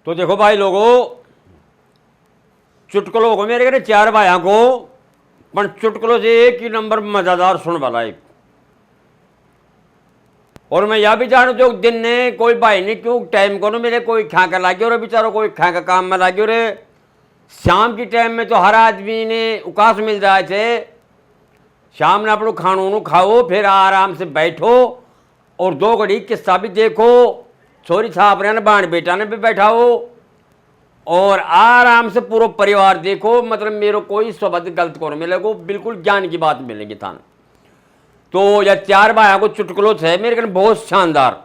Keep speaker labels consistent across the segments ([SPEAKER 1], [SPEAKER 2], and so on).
[SPEAKER 1] तो देखो भाई लोगों, चुटकुलों को मेरे घरे 4 भाइयों को, पर चुटकुलों से एक ही नंबर मजादार सुन वाला एक। और मैं यह भी जानू जो दिन ने कोई भाई ने क्यों टाइम को ना मिले, कोई खाका लागे और बेचारो कोई खाका काम में लागे रे। शाम की टाइम में तो हर आदमी ने उकास मिल जाए थे, शाम ने अपनों खानों खाओ, फिर आराम से बैठो और 2 घड़ी किस्सा भी देखो, छोरी छाप रहे बाण बेटा ने भी बैठाओ और आराम से पूरा परिवार देखो। मतलब मेरे कोई शब्द गलत को मिलेगा, बिल्कुल ज्ञान की बात मिलेगी थान। तो यह 4 भाइयों को चुटकुलो थे मेरे कन बहुत शानदार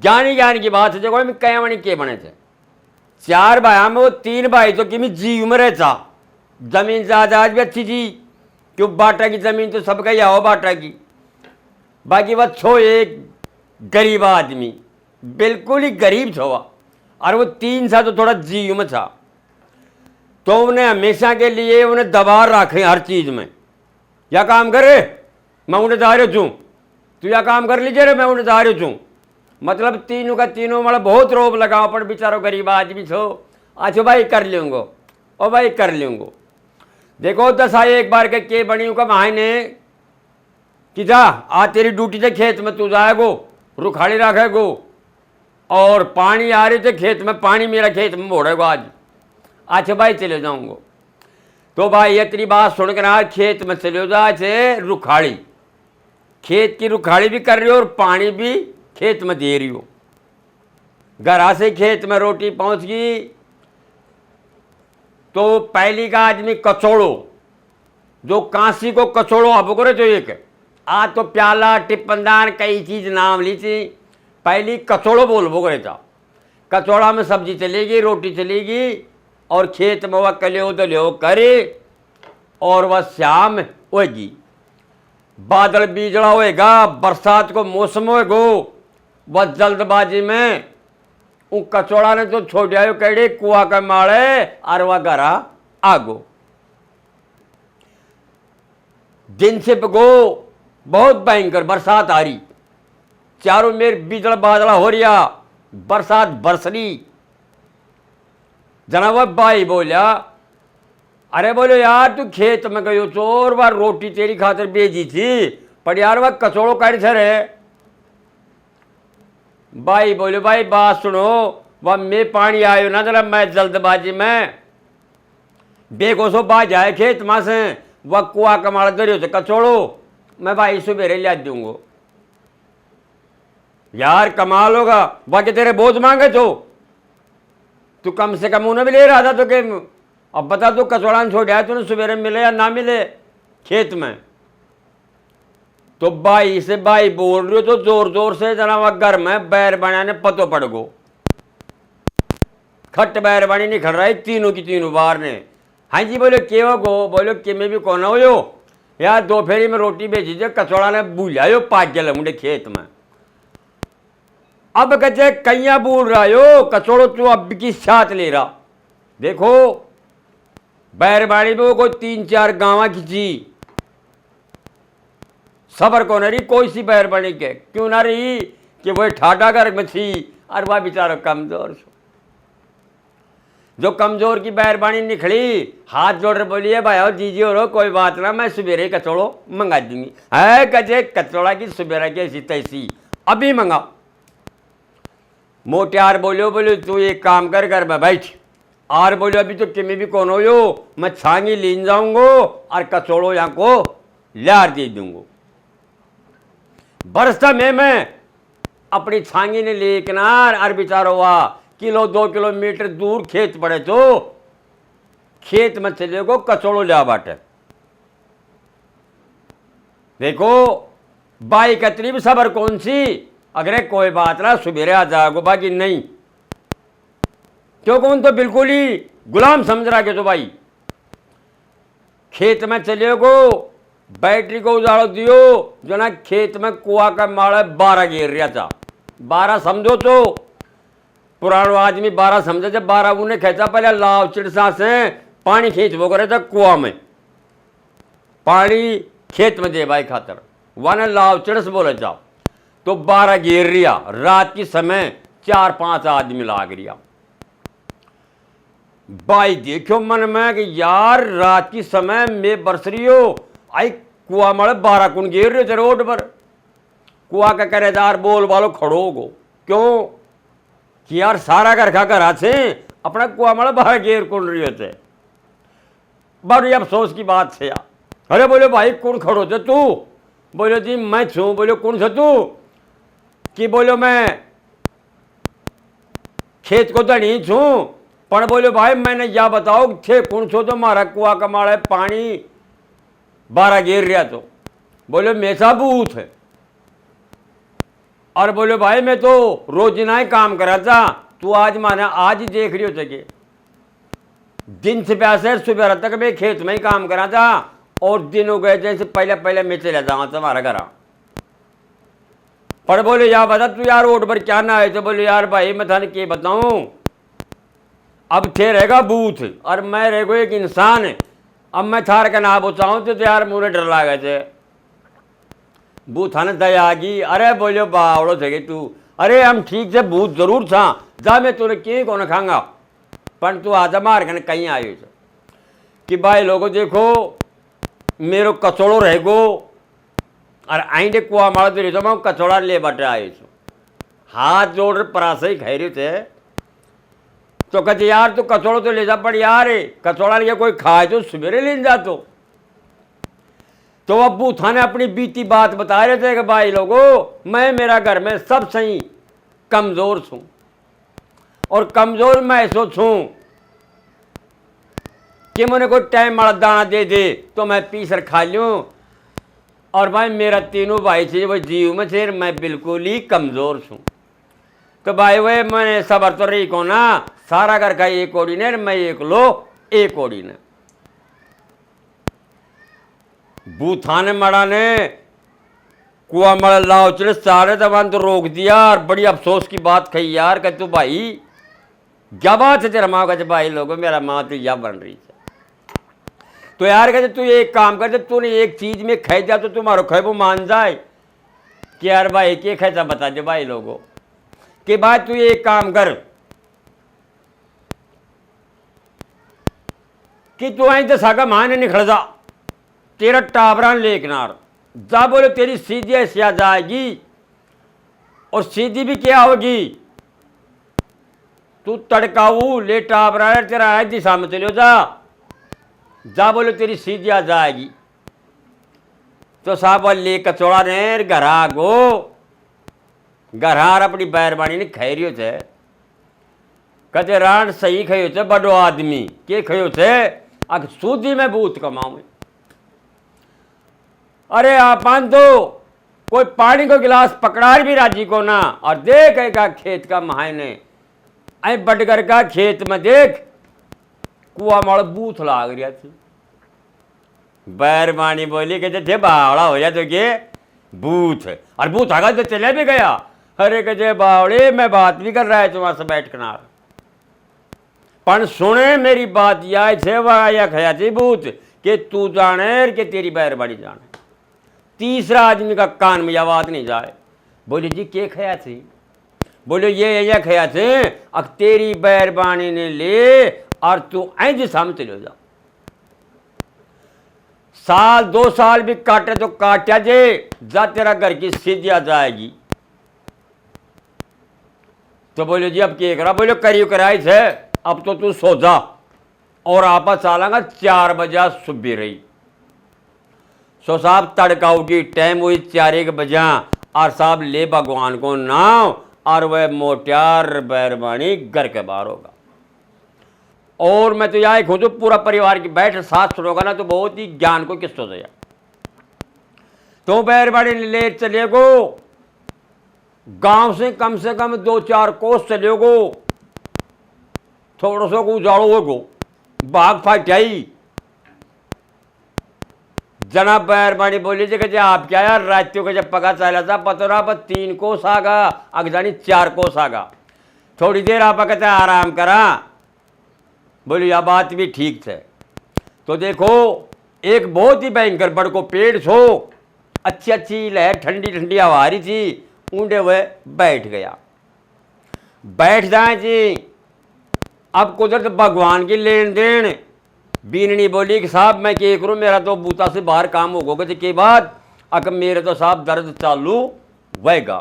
[SPEAKER 1] ज्ञान की बात है। देखो मैं कया वाणी के बने थे 4 भाइयों में, वो 3 भाई तो कि जी उम्र था, जमीन जायदाद भी अच्छी थी, क्यों बाटा की जमीन तो सबका ही आओ बाटा की। बाकी वह छो एक गरीब आदमी, बिल्कुल ही गरीब था वह, और वो 3 था तो थोड़ा जी उम्र था। तो उन्हें हमेशा के लिए उन्हें दबा रखे हर चीज में, या काम करे मैं उन्हें जा रही हूँ, तू या काम कर लीजिए रे मैं उन्हें जा रही हूँ। मतलब तीनों का तीनों मतलब बहुत रोब लगाओ, पर बेचारो गरीब आदमी छो, अच्छा भाई कर लूँगो ओ भाई कर लूँगो। देखो 10 आए एक बार के बनी का भाई ने कि जा आ तेरी ड्यूटी थे खेत में, तू जाएगो रुखाड़ी रखेगो, और पानी आ रही थे खेत में, पानी मेरा खेत में मोड़ेगो आज। अच्छा भाई चले जाऊँगो। तो भाई इतनी बात सुनकर आज खेत में चले जाए थे रुखाड़ी, खेत की रुखाड़ी भी कर रही हो और पानी भी खेत में दे रही हो। घर से खेत में रोटी पहुंच गई तो पहली का आदमी कचौड़ो, जो कांसी को कचौड़ो अब करे जो एक आज तो प्याला टिप्पनदान कई चीज नाम ली थी, पहली कचौड़ो बोलबो करे था। कचौड़ा में सब्जी चलेगी, रोटी चलेगी, और खेत में वह कलियो दलियो करे, और वह शाम होगी, बादल बीजड़ा होएगा, बरसात को मौसम होएगो। वह जल्दबाजी में उन कचौड़ा ने तो छोड़ दिया कड़े कुआ का माड़े, और वह घरा आगो। दिन से गो बहुत भयंकर बरसात आ रही, चारों मेर बीजड़ा बादला हो रिया, बरसात बरस रही। जना वह भाई बोलिया, अरे बोलो यार तू खेत में गयो चोर, वह रोटी तेरी खातिर भेजी थी, पर यार वह कचौड़ो काढ़ थे रे। भाई बोले भाई बात सुनो, वह मैं पानी आयो ना जरा, मैं जल्दबाजी में बेगोसो बाज आए खेत मां से, वह कुआ कमाड़ा दरियो से कचौड़ो मैं भाई सुबेरे लिया दूंगो। यार कमाल होगा, बाकी तेरे बोझ मांगे तू कम से कम उन्हें भी ले रहा था, तो के अब बता तू कचौड़ा छोड़ तूने सुबेरे मिले या ना मिले खेत में। तो भाई से भाई बोल रही हो तो जोर जोर से, जना वह घर में बैर बनाने पतो पड़ गो, खट बैर बनी नहीं खड़ रही तीनों की तीनों बार ने। हाँ जी बोले के हो गो, बोलो कि मैं भी कौन हो यार, 2 फेरी में रोटी भेजी जो कचौड़ा ने बुलायो 5 जल मुंडे खेत में। अब कहते कैया बोल रहा हो कचौड़ो तू अब की साथ ले रहा। देखो बैरबाड़ी में कोई 3-4 गाँव खींची, सबर को न रही कोई सी बैरबाड़ी के, क्यों ना रही कि वह ठाडा घर में थी, और वह बेचारा कमजोर, जो कमजोर की बैरबानी निकली, हाथ जोड़ रहे बोलिए भाई और जीजी हो कोई बात ना, मैं सवेरे कचौड़ो मंगा दूंगी। है कजे कचौड़ा की सवेरा की ऐसी तैसी अभी मंगा। मोटियार बोलो तू एक काम कर घर में बैठ, और बोलो अभी तो किमी भी कौन हो यो, मैं छांगी लीन जाऊंगो और कचौड़ो यहाँ को लार दे दूंगो। बरसता में मैं अपनी छांगी ने ले किनार, और बेचारो हुआ 1-2 किलोमीटर दूर खेत पड़े, तो खेत में चले गो कचौड़ो लिया बाटे। देखो बाई कतरी भी सबर कौन सी, अगर कोई बात ना सुबेरे आ जाओगे, बाकी नहीं क्यों कौन तो बिल्कुल ही गुलाम समझ रहा के। तो भाई खेत में चले गो, बैटरी को उजाड़ो दियो, जो ना खेत में कुआ का माड़ा 12 गिर रहा था। 12 समझो तो पुरानो आदमी 12 समझे, जब 12 उन्हें खेचा पहले लाव चिड़सा से पानी खींच वो करे था कुआ में, पानी खेत में दे भाई खातर, वन लाव चिड़स बोले जाओ। तो 12 गिर रिया, रात की समय 4-5 आदमी लाग रिया। भाई देखो मन में कि यार रात की समय में बरस रही हो, आई कुआ मारे 12 कुन गिर रहे थे रोड पर। कुआ का करेदार बोल वालो खड़ो गो, क्यों कि यार सारा घर का घर से अपना कुआ मारे 12 गिर कुन रही थे। बड़ी अफसोस की बात है यार। अरे बोले भाई कौन खड़ो थे तू? बोलो जी मैं छू। बोलो कौन सा तू? कि बोलो मैं खेत को धनी छू, पर बोलो भाई मैंने या बताओ थे कौन छो तो मारा कुआ का माड़ा पानी 12 गिर रहा तो। बोलो मेसा बूथ है। और बोलो भाई मैं तो रोजिना ही काम करा था, तू आज माना आज ही देख रही हो सके दिन से प्यासे सुबह तक मैं खेत में ही काम करा था, और दिन हो गए जैसे पहले पहले मैं चले जाऊंगा तुम्हारा घर। पर बोले यार बता तू यार रोड पर क्या ना है? तो बोले यार भाई मैं थाने के बताऊं, अब थे रहेगा बूथ और मैं रहेगा एक इंसान है। अब मैं थार का ना बताऊं तो यार मुझे डर लगा थे। बूथ थाने दया आ गई। अरे बोलो बावड़ो थे तू? अरे हम ठीक से बूथ जरूर था, जा मैं तुझे क्यों कौन खाऊंगा, पर तू आजा मार कर कहीं आयो कि भाई लोगों देखो मेरो कचौड़ो रह गो, और आइंडे कुआ मारा तो रहता मैं कचौड़ा ले बटे आए छो। हाथ जोड़ परासे ही खाई रहे थे। तो कहते यार तू कचौड़ो तो ले जा, पर यार कचौड़ा लिया कोई खाए तो सवेरे ले जा। तो अब्बू थाने अपनी बीती बात बता रहे थे कि भाई लोगों मैं मेरा घर में सब सही कमजोर छूं, और कमजोर मैं ऐसो छूं कि मुझे कोई टाइम वाला दाना दे दे तो मैं पीसर खा लूँ। और भाई मेरा तीनों भाई थे वो जीव में थे, मैं बिल्कुल ही कमज़ोर छूँ। तो भाई वह मैंने सबर तो रही को ना, सारा घर का एक ओडी ने, मैं एक लो एक ओडी ने। बूथाने मड़ा ने कुआ मड़ा लाओ चले सारे दबान तो रोक दिया। और बड़ी अफसोस की बात कही यार कि तू भाई क्या बात है तेरा माँ का? भाई लोगों मेरा माँ तो यह बन रही है। तो यार कहते तू एक काम करते, तूने एक चीज में खाई जा तो तुम्हारा खैबो मान जाए कि यार भाई क्या खाता बता दे भाई लोगों कि भाई तू एक काम कर कि तू आई तो सागा मान निखड़ जा, तेरा टाबरान ले किनार जा। बोले तेरी सीधी ऐसी आ जाएगी, और सीधी भी क्या होगी, तू तड़काऊ ले टाबरान तेरा है दिशा में चलो जा। बोले तेरी सीधी आ जाएगी। तो साहब ले कचौड़ा ने घरा गो, घरार अपनी बैरबानी ने खैरियो थे। कहते रान सही खयो थे बड़ो आदमी के खयो थे, अग सूदी में बूथ कमाऊ। अरे आपन तो कोई पानी को गिलास पकड़ा भी राजी को ना, और देखेगा खेत का मायने आई बटगर का खेत में देख कुआ माड़ बूथ लाग रहा थी। बैरबानी बोली कहते थे बावड़ा हो जा तो ये बूथ, और बूथ आगा तो चले भी गया। अरे कहते बावड़े मैं बात भी कर रहा है तुम्हारे से बैठ कर, पर सुने मेरी बात यह थे वह खया थी बूथ कि तू जाने कि तेरी बैरबानी जाने, तीसरा आदमी का कान में आवाज नहीं जाए। बोले जी के खया थी? बोले ये खया थे अब तेरी बैरबानी ने ले और तू ऐ दिशा में चले जा। साल 2 साल भी काटे तो काटा जे जा, तेरा घर की सीधी आ जाएगी। तो बोले जी अब क्या करा? बोले करीब कराई थे, अब तो तू सो जा, और आपस आलांगा 4 बजे सुबह रही। सो साहब तड़काऊगी टाइम हुई 4 बजे, और साहब ले भगवान को नाम, और वह मोटियार बैरबानी घर के बाहर होगा। और मैं तो यह खुद पूरा परिवार की बैठ साथ सुनोगा ना तो बहुत ही ज्ञान को किस्त हो जाए। तो बैरबानी ले चले गो, गांव से कम 2-4 कोस चले गो, थोड़ा सा को उजाड़ो हो गो, भाग फाटाई। जनाब बैरबानी बोली थी कि आप क्या यार रात्यों का जब पका चला था पता रहा पर 3 कोस आगा, अगजानी 4 कोस आगा, थोड़ी देर आप कहते आराम करा। बोली यह बात भी ठीक थे। तो देखो एक बहुत ही भयंकर बड़ को पेड़ छो, अच्छी लहर ठंडी ठंडी हवा रही थी, ऊंडे हुए बैठ गया। बैठ जाए जी, अब कुदरत भगवान की लेन देन। बीननी बोली कि साहब मैं क्या करूँ, मेरा तो बूता से बाहर काम हो गए के बाद अक मेरे तो साहब दर्द चालू वैगा।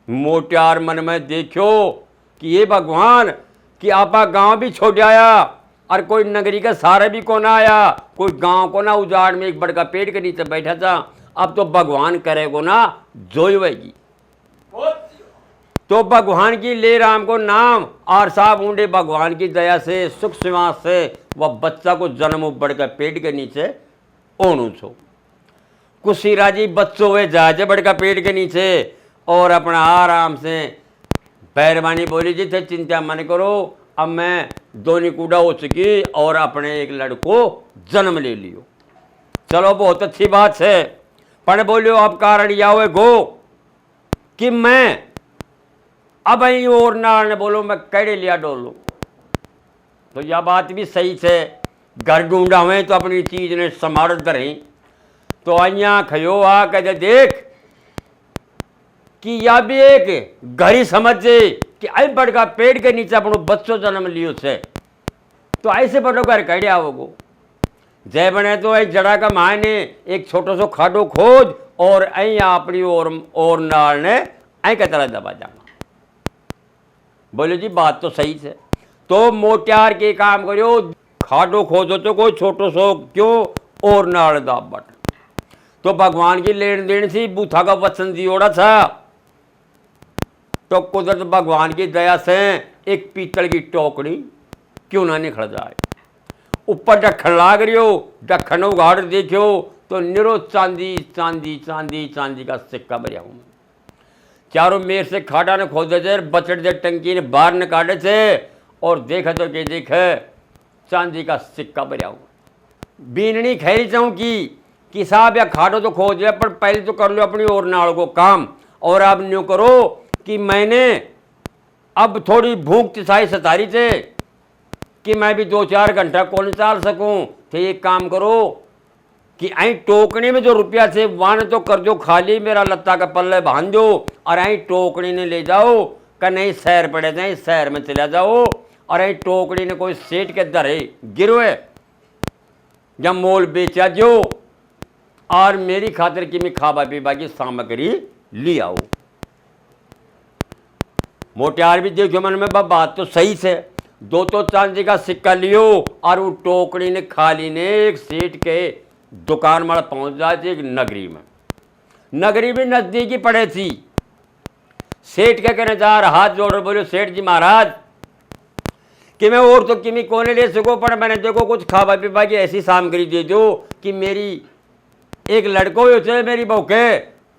[SPEAKER 1] मोटियार मन में देखो कि ये भगवान कि आपा गांव भी छोड़ आया और कोई नगरी का सारे भी को ना आया, कोई गांव को ना उजाड़ में एक बड़का पेड़ के नीचे बैठा था। अब तो भगवान करेगो ना जोई वैगी। तो भगवान की ले राम को नाम और साहब ऊंडे भगवान की दया से सुख सिवास से वह बच्चा को जन्म बढ़कर पेट के नीचे ओनू छो। कुशीरा जी बच्चों वे जाजे बढ़कर पेट के नीचे और अपना आराम से पैरवानी बोली जी थे चिंता मन करो, अब मैं दोनी कूड़ा हो चुकी और अपने एक लड़को जन्म ले लियो। चलो बहुत अच्छी बात है, पर बोलियो अब कारण या हुए गो कि मैं अब यही और नाल ने बोलो मैं कैडे लिया डोलू। तो यह बात भी सही से घर ढूंढा हुए तो अपनी चीज ने संभाल रही। तो आइया खयो आ कहे देख कि या भी एक घर ही समझे कि आई बड़का पेड़ के नीचे अपनो बच्चों जन्म लियो से, तो ऐसे बड़ो घर कैडे आवोगो। जय बने तो एक जड़ा का मायने एक छोटो सो खाडो खोज और अया अपनी और नाल ने ऐ के तरह दबा जाना। बोले जी बात तो सही है, तो मोटियार के काम करो खाडो खोजो तो कोई छोटो सो क्यों और नाल दाब बट। तो भगवान की लेन देन सी बूथा का वचन दियोड़ा था। तो कुदरत भगवान की दया से एक पीतल की टोकरी क्यों ना निकल जाए। ऊपर ढक्कन लाग रही हो, ढक्कन उगाड़ देखो तो निरो चांदी चांदी चांदी चांदी का सिक्का भरिया हूँ। चारों मेर से खाड़ा ने खोदे थे, बचड़ दे टंकी ने बाहर निकाले थे और देखा तो क्या देखे चांदी का सिक्का भरिया हूँ। बीननी खैरी चाहूँ कि साहब या खाड़ो तो खोज लिया, पर पहले तो कर लो अपनी और नाड़ को काम। और आप न्यू करो कि मैंने अब थोड़ी भूख तिसाई सतारी थे कि मैं भी 2-4 घंटा कौन चाल सकूं। तो एक काम करो कि आई टोकनी में जो रुपया थे वहां तो कर दो खाली, मेरा लत्ता का पल्ले बांध दो और आई टोकनी ने ले जाओ का नहीं शहर पड़े थे शहर में चला जाओ और आई टोकनी ने कोई सेठ के दरे गिरोए या मोल बेचा जो और मेरी खातिर की मैं खाबा पीबा की सामग्री ले आओ। मोटियार भी देखो मन में बात तो सही से, दो तो चांदी का सिक्का लियो और वो टोकरी ने खाली ने एक सेठ के दुकान में पहुंच जाए थे एक नगरी में नजदीकी पड़े थी। सेठ के कहने जा रहा हाथ जोड़ बोलो सेठ जी महाराज कि मैं और तो किमी कोने ले सको, पर मैंने देखो कुछ खावा पीवा की ऐसी सामग्री दे दो कि मेरी एक लड़को हो मेरी बौके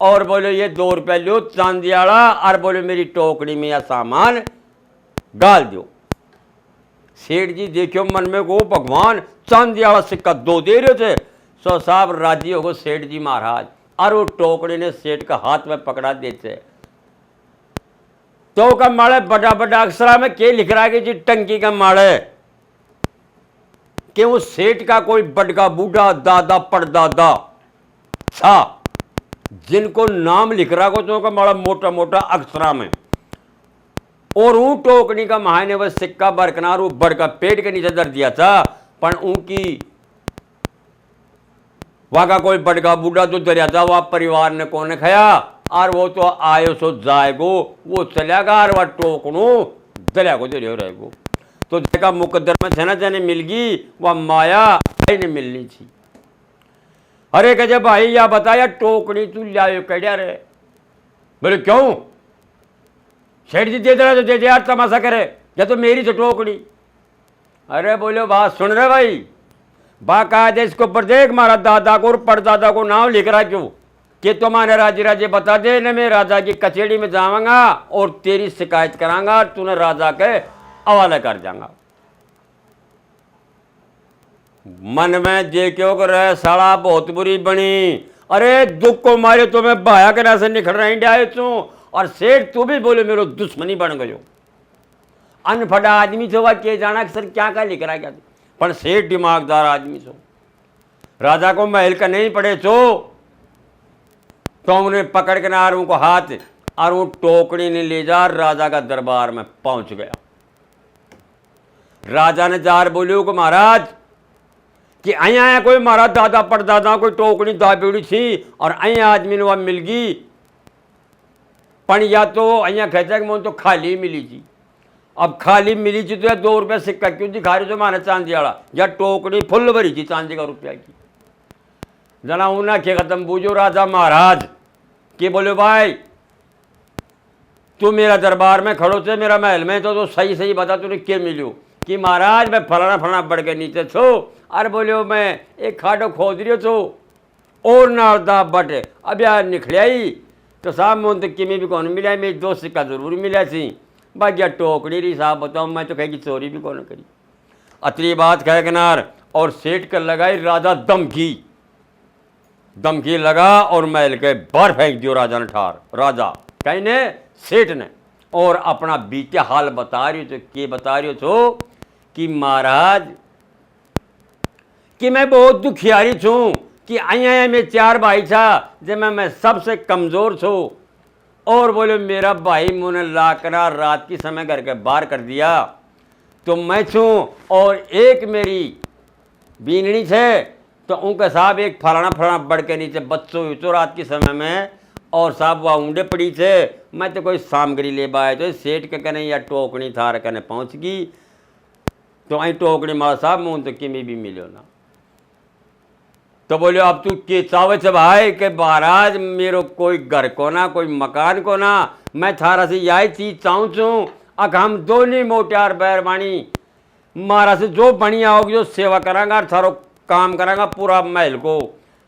[SPEAKER 1] और बोले ये 2 रुपये लो चांदी वाला और बोले मेरी टोकरी में या सामान गाल दो। सेठ जी देखियो मन में को भगवान चांदी वाला सिक्का 2 दे रहे थे। सो साहब राजी हो गो सेठ जी महाराज और वो टोकरी ने सेठ का हाथ में पकड़ा देते। तो का माड़े बड़ा बड़ा अक्षरा में के लिख रहा है कि टंकी का माड़े कि वो सेठ का कोई बड़का बूढ़ा दादा परदादा था जिनको नाम लिख रहा को तो का माड़ा मोटा मोटा अक्षरा में और ऊ टोकनी का महाने वह सिक्का बरकनार वो बड़का पेट के नीचे दर दिया था। पर उनकी वहां का कोई बड़का बूढ़ा जो दरिया था वह परिवार ने कौन खाया और वो तो आयो सो जाएगो वो चलेगा और वह टोकनू दरिया को दरिया रहेगो। तो देखा मुकद्दर में थे ना जाने मिल गई वह माया ने मिलनी थी। अरे कहे भाई या बताया टोकनी तू लायो कड़िया रे। बोले क्यों सेठ जी दे रहा तो दे यार तमाशा करे या तो मेरी तो टोकनी। अरे बोलो बात सुन रहे भाई बाकायदे इसको ऊपर देख मारा दादा को और परदादा को नाम लिख रहा क्यों कि तुम्हारे राजे राजे बता दे न मैं राजा की कचेड़ी में जाऊंगा और तेरी शिकायत करांगा तूने राजा के हवाले कर जाऊंगा। मन में देखो कर साड़ा बहुत बुरी बनी। अरे दुख को मारे तो मैं भाया के से निखड़ रहा इंडिया और सेठ तू भी बोले मेरे दुश्मनी बन गयो। अनफड़ा आदमी तो वह के जाना कि सर क्या क्या लिख रहा है क्या, पर सेठ दिमागदार आदमी छो राजा को महल का नहीं पड़े तो उन्हें पकड़ के ना उनको हाथ और वो टोकरी ने ले जा राजा का दरबार में पहुंच गया। राजा ने जार बोलियो को महाराज कि અહીંયા આયા કોઈ મારા દાદા પરદાદા કોઈ ટોકણી દાબેડી थी और અહીંયા आदमी ने वह मिल गई पण या तो અહીંયા खेचा कि मन तो खाली मिली थी। अब खाली मिली थी तो या 2 रुपया सिक्का क्यों दिखा रहे हो माने चांदी वाला, या टोकनी फुल भरी थी चांदी का रुपया की। जना उन्हें के खत्म बूझो राजा महाराज कि बोले भाई तू मेरा दरबार में खड़ो थे मेरा महल में तो सही सही बता तूने क्या मिलो कि महाराज मैं फलाना फलाना बढ़ के नीचे छो। अरे बोलियो मैं एक खाडो खोद रही छो और नादा बट अब यार निकलिया ही तो साहब मुझे तो किमें भी कौन मिला, मेरी 2 सिक्का जरूर मिला सी बाकी टोकड़ी रही साहब बताओ मैं तो कहेगी चोरी भी कौन करी। अतरी बात कह किनार और सेठ कर लगाई राजा दमकी लगा और महल के बाहर फेंक दियो राजा ने ठार। राजा कहीं ने सेठ ने और अपना बीते हाल बता रही हो के बता रही हो कि महाराज कि मैं बहुत दुखियारी छूँ कि आया में 4 भाई था जिसमें मैं सबसे कमज़ोर छूँ और बोले मेरा भाई मुझे लाकना रात की समय घर के बाहर कर दिया तो मैं छूँ और एक मेरी बीननी थे तो उनके साहब एक फलाना बढ़ के नीचे बच्चों तो रात के समय में और साहब वह ऊँडे पड़ी थे मैं तो कोई सामग्री ले पाए तो सेठ के कहने या टोकनी थार कहने पहुँच गई तो आई टोकनी मारा साहब मुँह तो किमी भी मिलो ना। तो बोले अब तू के चावे से भाई के महाराज मेरो कोई घर को ना कोई मकान को ना मैं थारा से यही चीज चाहूँ छूँ अक हम दोनों मोटियार बैरबानी मारा से जो बढ़िया होगी जो सेवा करांगा थारो काम करांगा पूरा महल को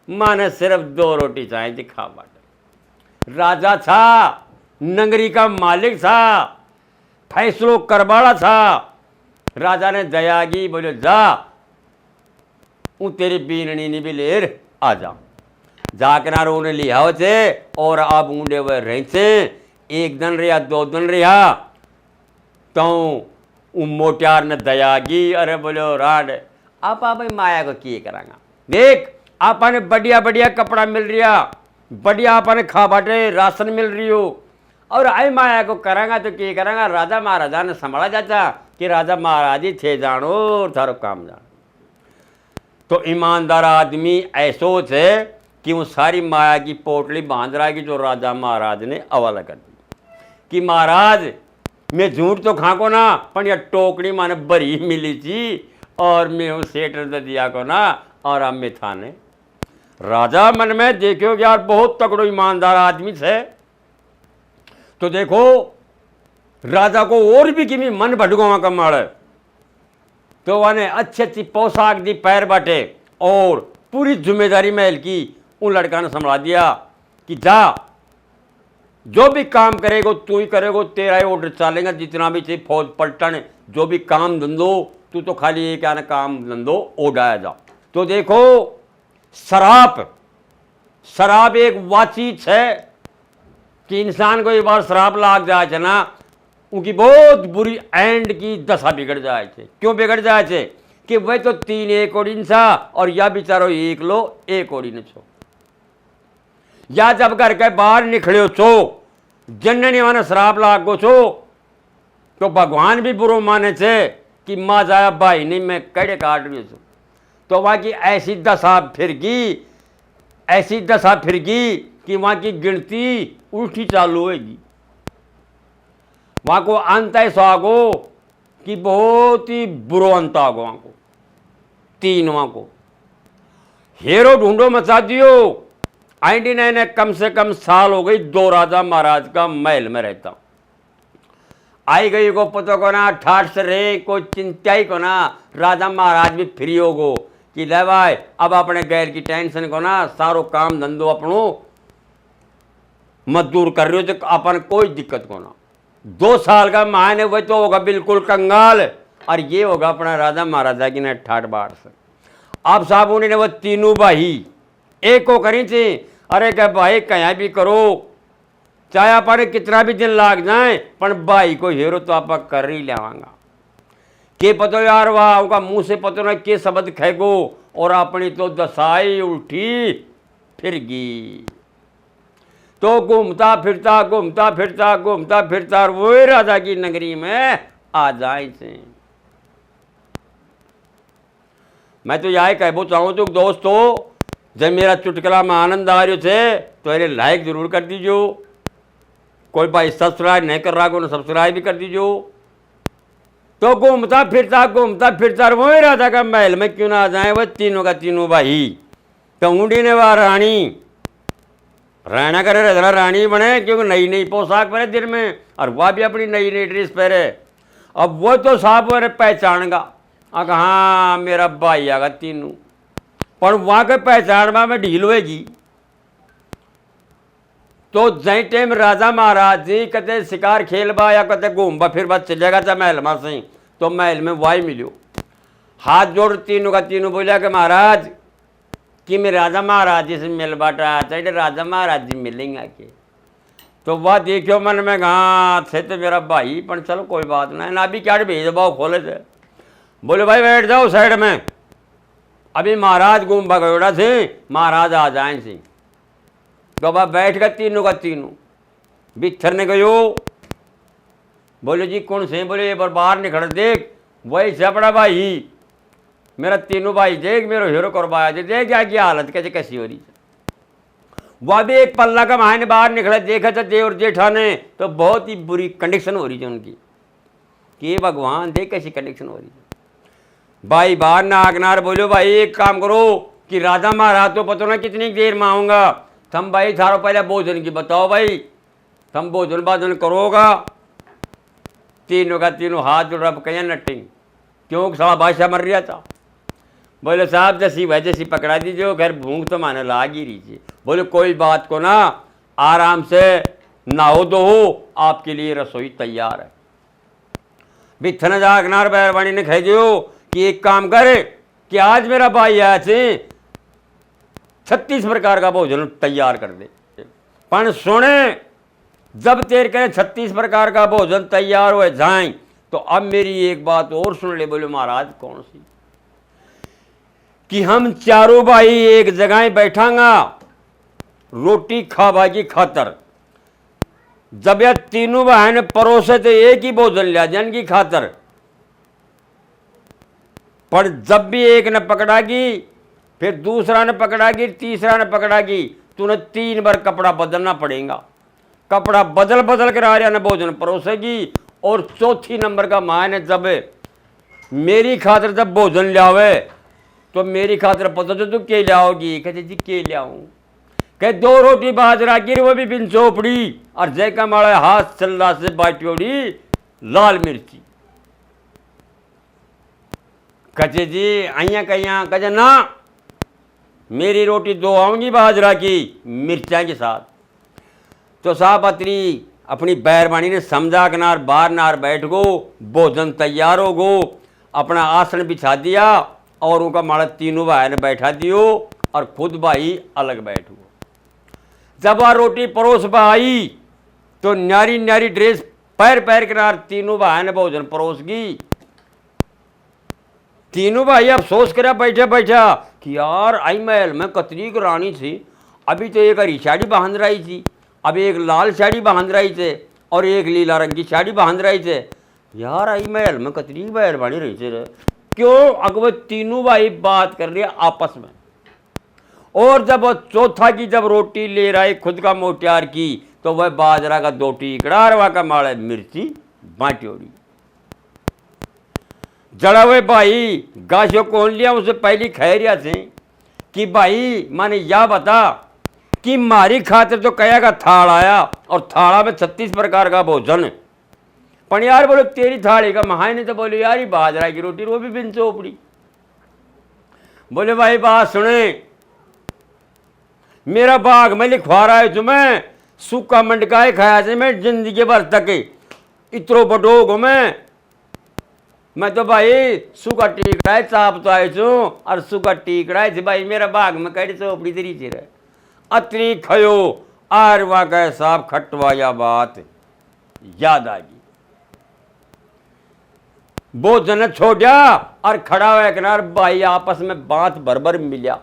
[SPEAKER 1] माने सिर्फ 2 रोटी चाहिए थी खा बाटे। राजा था नगरी का मालिक था फैसलो करवाड़ा था। राजा ने दयागी बोले जा तेरी बीननी नहीं भी लेर आ जा जाकर उन्हें लिया थे और अब ऊँडे हुए रहे थे 1 दिन रहा 2 दिन रहा तो मोटियार ने दयागी अरे बोलो राड आप माया को किए करांगा देख आपने बढ़िया बढ़िया कपड़ा मिल रहा बढ़िया आपने खा बाटे राशन मिल रही हो और आई माया को करांगा तो किए करांगा। राजा महाराजा ने संभाला जाता कि राजा महाराज ही थे जानो थारो काम जानो। तो ईमानदार आदमी ऐसो थे कि वो सारी माया की पोटली बांध रहा है कि जो राजा महाराज ने हवाला कर दी कि महाराज मैं झूठ तो खा को ना पर यह टोकरी माने बरी मिली थी और मैं उस सेठ ने दिया को ना और अब मैं थाने। राजा मन में देखो यार बहुत तगड़ो ईमानदार आदमी थे तो देखो राजा को और भी किमी मन भटको का मारे तो वाने अच्छी अच्छी पोशाक दी पैर बाटे और पूरी जिम्मेदारी महल की उन लड़का ने संभाला दिया कि जा जो भी काम करेगो तू ही करेगो तेरा ही ऑर्डर चलेगा जितना भी चाहिए फौज पलटन जो भी काम धंधो तू तो खाली ये क्या ना काम धंधो ओढ़ाया जा। तो देखो शराब एक वाचीज है कि इंसान को एक बार शराब लाग जाए ना उनकी बहुत बुरी एंड की दशा बिगड़ जाए थे। क्यों बिगड़ जाए थे कि वह तो 3 एक ओडिन था और या बेचारो 1 लो 1 ओडिन छो या जब घर के बाहर निकले छो जनने माने शराब लाग गो छो तो भगवान भी बुरो माने थे कि माँ जाया भाई नहीं मैं कड़े काट रही छो। तो वहाँ की ऐसी दशा फिर गई कि वहाँ की गिनती उल्टी चालू होगी। वहाँ को अंत ऐसा आगो कि बहुत ही बुरो अंत आगो वहाँ को 3 वहाँ को हेरो ढूंढो मचा दियो। 99 ने कम से कम साल हो गई 2 राजा महाराज का महल में रहता आई गई को पता को ना ठाठ से रे कोई चिंता ही को ना राजा महाराज भी फ्री हो गो कि ले भाई अब अपने गैर की टेंशन को ना सारो काम धंधो अपनो मजदूर कर रहे हो तो अपन कोई दिक्कत को ना। 2 साल का मायने वह तो होगा बिल्कुल कंगाल और ये होगा अपना राजा महाराजा की ना ठाठ बाट से। अब साहब उन्होंने वो 3 भाई एक को करी थी अरे क्या भाई कहीं भी करो चाहे अपन कितना भी दिन लाग जाए पर भाई को हेरो तो आप कर ही लेवांगा के पतो यार वाह उनका मुंह से पतो ना के शब्द खेगो और अपनी तो दशाई उल्टी फिर गई। तो घूमता फिरता वही राजा की नगरी में आ जाए थे। मैं तो यही कहबो चाहूँ तो दोस्तों, जब मेरा चुटकुला में आनंद आ रहे थे तो इन्हें लाइक जरूर कर दीजिए। कोई भाई सब्सक्राइब नहीं कर रहा को सब्सक्राइब भी कर दीजिए। तो घूमता फिरता वही रहा था कि महल में क्यों ना आ जाए वह तीनों का तीनों भाई। तो ऊँडी ने वह रानी रहना करे रहा रानी बने, क्योंकि नई नई पोशाक पहने दिन में, और वह भी अपनी नई नई ड्रेस पहने। अब वो तो साहब वो पहचानगा, अगर हाँ मेरा भाई आगा तीनों, पर वहाँ के पहचान में ढील होएगी। तो जई टाइम राजा महाराज जी कते शिकार खेलबा या कते घूमबा फिरबा चलेगा था महल में से, तो महल में वाई मिलो, हाथ जोड़ तीनों का तीनों बोलिया कि महाराज कि मैं राजा महाराज जी से मिल बाटा चाहिए, राजा महाराज जी मिलेंगे के। तो वह देखियो मन में हाँ थे तो मेरा भाई, पर चलो कोई बात नहीं ना, अभी क्या भेज बाओ खोले थे। बोले भाई बैठ जाओ साइड में, अभी महाराज घूम भगोड़ा थे, महाराज आ जाए थे। तो वह बैठ गए तीनों का तीनों, बिथर ने गयो। बोले जी कौन से? बोले एक बार बाहर निकल देख, वही से अपना भाई, मेरा तीनों भाई देख, मेरा हीरो करवाया थे, देख क्या की हालत कैसी हो रही है। वह भी एक पल्ला का मायने बाहर निकला, देखा था देव और जेठाने, तो बहुत ही बुरी कंडीशन हो रही है उनकी कि भगवान देख कैसी कंडीशन हो रही है। भाई बाहर ना आगनार बोलो भाई एक काम करो कि राजा महाराज तो पता ना कितनी देर में आऊँगा, थम भाई थारो पहले भोजन की बताओ भाई, थम भोजन बाजन करोगा। तीनों का तीनों हाथ जोड़ रहा कहीं नटिंग, क्यों साला बादशाह मर रहा था। बोले साहब जैसी वह जैसी पकड़ा दीजिए, घर भूख तो माने लाग ही रही थी। बोले कोई बात को ना, आराम से नहाओ धो, आपके लिए रसोई तैयार है। बिथन जागनार बैरवाणी ने कह दियो कि एक काम करे कि आज मेरा भाई आया थे, 36 प्रकार का भोजन तैयार कर दे। पर सुने, जब तेरे कहे 36 प्रकार का भोजन तैयार हो जाए, तो अब मेरी एक बात और सुन ले। बोले महाराज कौन सी? कि हम चारों भाई एक जगह बैठांगा रोटी खावा की खातर, जब यह तीनों बहन परोसे तो एक ही भोजन लिया जन की खातर, पर जब भी एक ने पकड़ागी, फिर दूसरा ने पकड़ागी, तीसरा ने पकड़ागी, तूने 3 बार कपड़ा बदलना पड़ेगा। कपड़ा बदल बदल कर आर्या ने भोजन परोसेगी। और चौथी नंबर का मायने जब मेरी खातर जब भोजन लियावे, तो मेरी खातर पता तो तू के लियाओगी? कहते जी के लियाऊं? कह 2 रोटी बाजरा की, वो भी बिन चोपड़ी, और जय का माड़ा हाथ चल्ला से बाटियोड़ी लाल मिर्ची। कहे जी अइया कहिया? कहे ना, मेरी रोटी 2 आऊंगी बाजरा की मिर्चा के साथ। तो साहब अतरी अपनी बैरवाणी ने समझा कि नार बाहर नार बैठ गो, भोजन तैयार हो गो, अपना आसन बिछा दिया, और उनका माड़ा तीनों भाई ने बैठा दियो, और खुद भाई अलग बैठ गो। जब वह रोटी परोस आई, तो न्यारी न्यारी ड्रेस पैर पैर के नार तीनों भाई ने भोजन परोस गई। तीनों भाई अफसोस करा बैठा बैठा कि यार आई महल में कतरी की रानी थी, अभी तो एक हरी साड़ी बांध रही थी, अब एक लाल साड़ी बांध रही थे, और एक लीला रंग की साड़ी बांध रही थे। यार आई महल में कतरी बैर बानी रही थे, क्यों? अकबर तीनों भाई बात कर रहे आपस में। और जब वह चौथा की जब रोटी ले रहा है खुद का मोटियार की, तो वह बाजरा का 2 टीकड़ा, रवा का माड़ा मिर्ची बाटियोड़ी। जड़ा हुए भाई गाछो कौन लिया, उसे पहली खैरिया थे कि भाई माने या बता कि मारी खातिर तो कया का थाल आया, और थाला में 36 प्रकार का भोजन। पर यार बोलो तेरी थाली का महाई ने तो बोले यार ये बाजरा की रोटी, वो भी बिन चोपड़ी। बोले भाई बात सुने, मेरा बाग में लिखवा रहा है तुम्हें, सूखा मंडकाए खाया से मैं जिंदगी भर तक इतरो बडो गो मैं तो भाई सूखा टीकड़ा है चाप तो आए छू, और सूखा टीकड़ा है भाई मेरा बाग में कड़ी चोपड़ी तेरी चिर अतरी खयो। आर वाह गए साहब खटवाया बात याद आ गई। भोजन छोड़ा और खड़ा हुआ किनार भाई आपस में बात भर मिलिया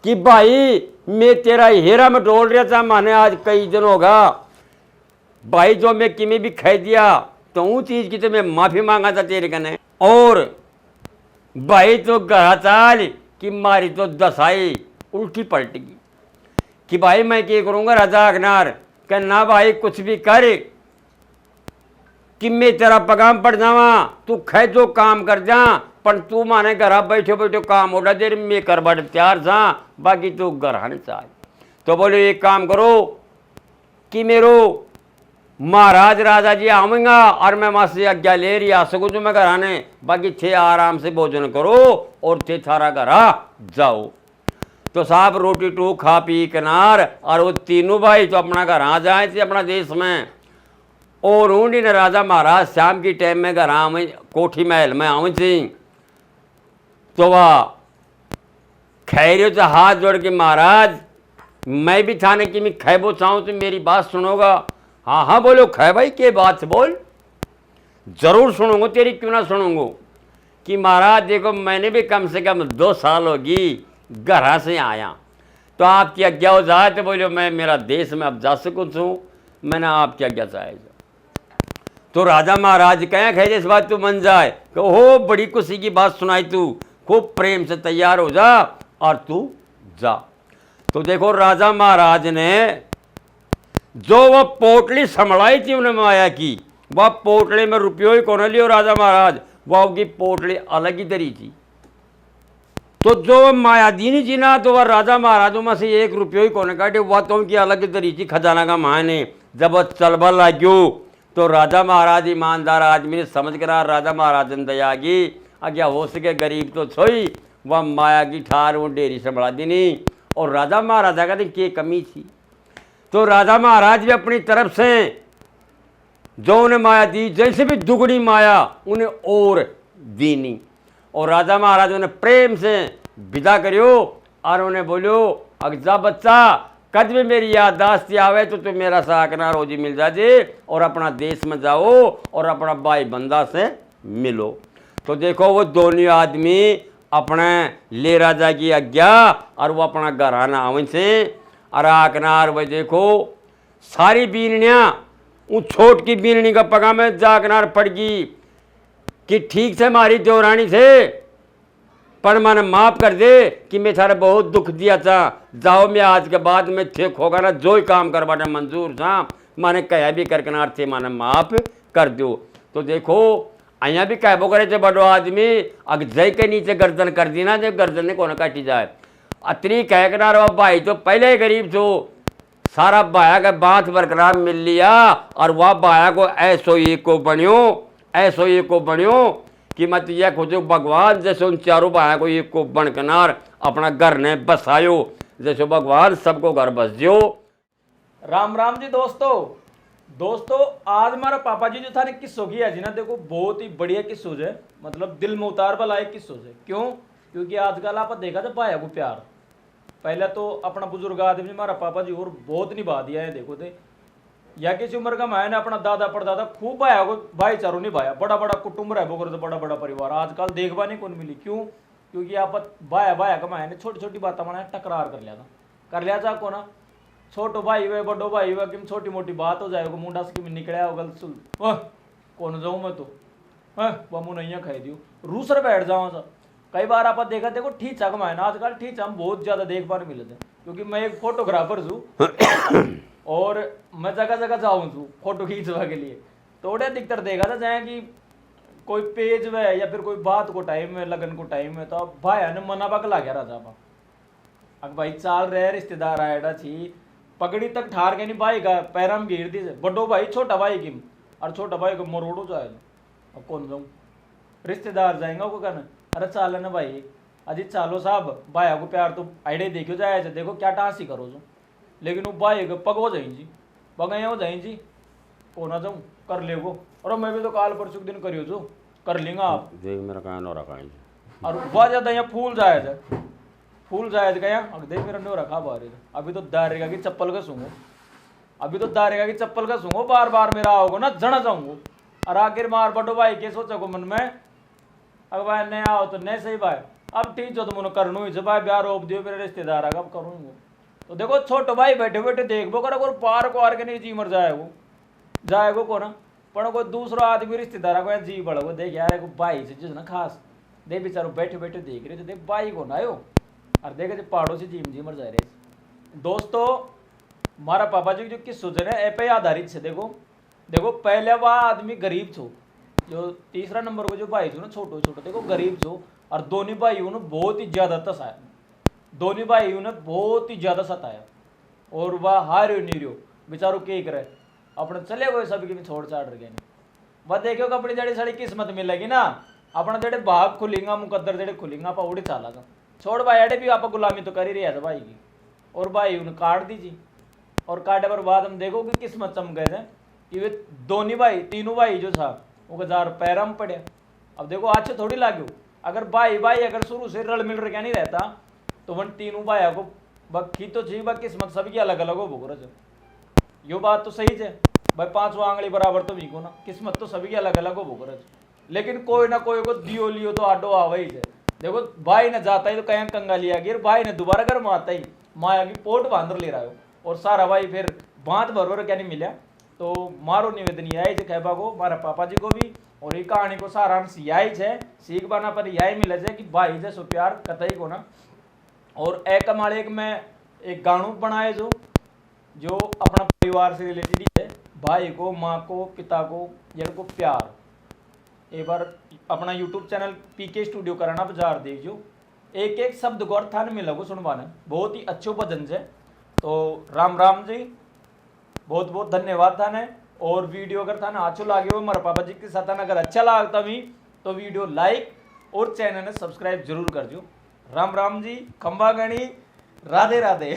[SPEAKER 1] कि भाई मैं तेरा हेरा में डोल रहा था, माने आज कई दिन होगा भाई, जो मैं किमें भी खा दिया तो वो चीज़ की तो मैं माफ़ी मांगा था तेरे कने। और भाई तो घर चाल कि मारी तो दसाई उल्टी पलटेगी कि भाई मैं क्या करूँगा राजा अगनार कहना भाई कुछ भी कर कि मैं तेरा पगाम पड़ जावा तू खे जो काम कर जा पर तू माने घर बैठो बैठो काम हो देर मैं कर बड़ तैयार जा बाकी तू घर आने चाह। तो बोले एक काम करो कि मेरो महाराज राजा जी आऊँगा और मैं वहाँ से आज्ञा ले रही आ सकूँ तो मैं घर आने बाकी थे आराम से भोजन करो और थे थारा घर आ जाओ। तो साहब रोटी टू खा पी किनार और वो तीनों भाई तो अपना घर आ जाए थे अपना देश में। और ऊँडी ने राजा महाराज शाम की टाइम में घर आवे कोठी महल में आवे थी तो वह खैरियो तो हाथ जोड़ के महाराज मैं भी थाने की मैं खैबो चाहूँ तो मेरी बात सुनोगा। हाँ हाँ बोलो खे भाई के बात बोल जरूर सुनूंगा तेरी क्यों ना सुनूंगा कि महाराज देखो मैंने भी कम से कम 2 साल होगी घर से आया तो आपकी आज्ञा हो जाए तो बोलो मैं मेरा देश में अब जा सकूँ छूँ मैंने आपकी आज्ञा चाहे। तो राजा महाराज कहें खे इस बात तू मन जाए कि हो बड़ी खुशी की बात सुनाई तू खूब प्रेम से तैयार हो जा और तू जा। तो देखो राजा महाराज ने जो वह पोटली संभलाई थी उन्हें माया की वह पोटली में रुपयों ही कौन लियो राजा महाराज वह उनकी पोटली अलग ही धरी थी। तो जो मायादीनी जी ना तो वह राजा महाराजों में से 1 रुपये ही कौन काटे वह तो उनकी अलग ही धरी थी खजाना का मायने। जब वह चलबल लाग्यो तो राजा महाराज ईमानदार आदमी ने समझ कर राजा महाराज ने दया की आज्ञा हो सके गरीब तो छोई वह माया की ठार वो डेरी संभला दी नहीं। और राजा महाराजा का क्या कमी थी तो राजा महाराज भी अपनी तरफ से जो उन्हें माया दी जैसे भी दुगनी माया उन्हें और दीनी। और राजा महाराज उन्हें प्रेम से विदा करियो और उन्हें बोलो अगजा बच्चा कद भी मेरी याददाश्त आवे तो तुम मेरा साकना रोजी मिल जाजे और अपना देश में जाओ और अपना भाई बंदा से मिलो। तो देखो वो दोनों आदमी अपने ले राजा की आज्ञा और वो अपना घर आना आवे से और आकनार वह देखो सारी बीनियाँ उन छोट की बीननी का पगा में जाकनार पड़ गई कि ठीक से हमारी देवरानी से पर मैंने माफ़ कर दे कि मैं थारा बहुत दुख दिया था जाओ मैं आज के बाद में ठीक होगा ना जो ही काम करवाना मंजूर था मैंने कहा भी करकनार थे मैंने माफ़ कर दो। तो देखो અહીંયા भी कहबो करे थे बड़ो आदमी अग जय के नीचे गर्दन कर दी ना जब गर्दन ने कौन काटी जाए अतरी कह कर भाई तो पहले ही गरीब थो सारा बाया का बाँथ बरकरार मिल लिया और वह बाया को ऐसो एक को बनियो ऐसो एक को बनियो कि मत यह खोजो भगवान जैसे उन चारों बाया को एक को बन कनार अपना घर ने बसायो जैसे भगवान सबको घर बस दियो।
[SPEAKER 2] राम राम जी दोस्तों आज हमारा पापा जी जो था ने किस्सों की है जी ना देखो बहुत ही बढ़िया किस्सों है मतलब दिल में उतार वाला एक किस्सों है। क्यों क्योंकि आजकल आप देखा था भाया को प्यार पहले तो अपना बुजुर्ग आदमी हमारा पापा जी और बहुत निभा दिया है। देखो थे या किसी उम्र का माया ने अपना दादा परदादा खूब भाया को भाईचारों निभाया बड़ा बड़ा कुटुंब रह बोकर तो बड़ा बड़ा परिवार आजकल देखवा नहीं कौन मिली। क्यों क्योंकि आप भाया का माया ने छोटी छोटी बातें बनाया टकरार कर लिया था को ना छोटो भाई वे बड़ो भाई वे कि छोटी मोटी बात हो जाएगा मुंडा से कि निकले होगा कौन जाऊँ मैं तो वह मुँह नहीं खाई दियो रूसर बैठ जाऊँ सा। कई बार आप देखा देखो ठीचा का मायना आजकल ठीचा हम बहुत ज़्यादा देख पा मिले थे क्योंकि मैं एक फोटोग्राफर हूँ और मैं जगह जगह जाऊँ छू फोटो खींचवा के लिए तो उड़े अधिकतर देखा था चाहे कि कोई पेज में या फिर कोई बात को टाइम में लगन को टाइम में तो अब भाई ने मना बक ला गया राजा अब भाई चाल रहे रिश्तेदार आएडा छी पगड़ी तक ठार के नहीं भाई का पैरा में घेर दी बड़ो भाई छोटा भाई की और छोटा भाई को मरोड़ो जाए अब कौन जाऊँ रिश्तेदार जाएंगे वो कहना अरे चाल ना भाई अजी चालो साहब भाई को प्यार तो आइडिया देखो जाए देखो क्या टांसी करो जो लेकिन वो भाई को पग हो जाए जी पग हो जाए जी को ना जाऊँ कर ले वो और मैं भी तो काल परसों दिन करियो जो कर लेंगे आप
[SPEAKER 1] देख मेरा कान और रखा
[SPEAKER 2] और बहुत ज़्यादा यहाँ फूल जायज गया अब देख मेरा नो रखा बारे अभी तो दारेगा की चप्पल का सूंगो बार बार मेरा आओगे ना जना जाऊंगो और आखिर मार बड़ो भाई के सोचा को मन में अगर भाई नहीं आओ तो नहीं सही भाई अब ठीक जो तुम करनू ही भाई ब्याह रोप दियो मेरे रिश्तेदार अब करूँगा तो देखो छोटो भाई बैठे बैठे देखबो कर अगर पार को आर के नहीं जी मर जाएगो को ना पर कोई दूसरा आदमी रिश्तेदार को जी बढ़ो देख यार भाई से जिस ना खास देख बेचारो बैठे बैठे देख रहे थे, देख भाई को ना आयो और देखे पहाड़ों से झीम झीमर जा रहे। दोस्तों हमारा पापा जी जो किस्सो है ना ए पे आधारित है। देखो देखो पहले वह आदमी गरीब छो, जो तीसरा नंबर को जो भाई छो ना छोटो छोटो, देखो गरीब छो और दोनों भाइयों ने बहुत ही ज्यादा तसाया, दोनों भाइयों ने बहुत ही ज्यादा सताया और वह हार्यो नहीं रहो बेचारो के करे अपने चले गए सबके भी छोड़ छाड़ रखे नहीं। वह देखो कि अपनी जड़ी साड़ी किस्मत मिलेगी ना, अपना जेडे भाग खुलेगा मुकद्दर जेडे खुलेगा आप उड़ी चालागा। छोड़ भाई अड़े भी आप गुलामी तो कर ही रहा था भाई की, और भाई उन्हें काट दीजिए और काटे पर बाद हम देखो कि किस्मत चम गए थे कि वे दोनों भाई तीनों भाई जो था वो जार पैर में पड़े। अब देखो आज से थोड़ी लागू, अगर भाई भाई अगर शुरू से रल मिल रहा नहीं रहता तो वन तीनों भाई को बखी तो चाहिए बा किस्मत सबकी अलग अलग हो भोगरज। यो बात तो सही है भाई, पांचवा आंगली बराबर तो भी को ना, किस्मत तो सभी की अलग अलग हो भोगरज, लेकिन कोई ना कोई को दियो लियो तो आडो आवा ही है। देखो भाई ने जाता ही तो कहीं कंगा लिया गिर, भाई ने दोबारा घर में आता ही माया की पोट बांधर ले रहा हो और सारा भाई फिर बांध भर क्या नहीं मिला। तो मारो निवेदन यही है कहबा को हमारा पापा जी को भी, और ये कहानी को सारांश यही है, सीख बाना पर यही मिले है कि भाई जैसो प्यार कतई को ना। और एक कमाल एक मैं एक गानू बनाए जो अपना परिवार से रिलेटेड है, भाई को माँ को पिता को यार को प्यार। एक बार अपना यूट्यूब चैनल पीके स्टूडियो कराना बाजार देखियो, एक एक शब्द को अर्थ में लगो सुनवाना, बहुत ही अच्छो भजन है। तो राम राम जी, बहुत बहुत धन्यवाद थाने। और वीडियो अगर थाने अच्छो लागे हो हमारे पापा जी के साथ अगर अच्छा लगता भी तो वीडियो लाइक और चैनल ने सब्सक्राइब जरूर कर दो। राम राम जी, खंबा गणी, राधे राधे।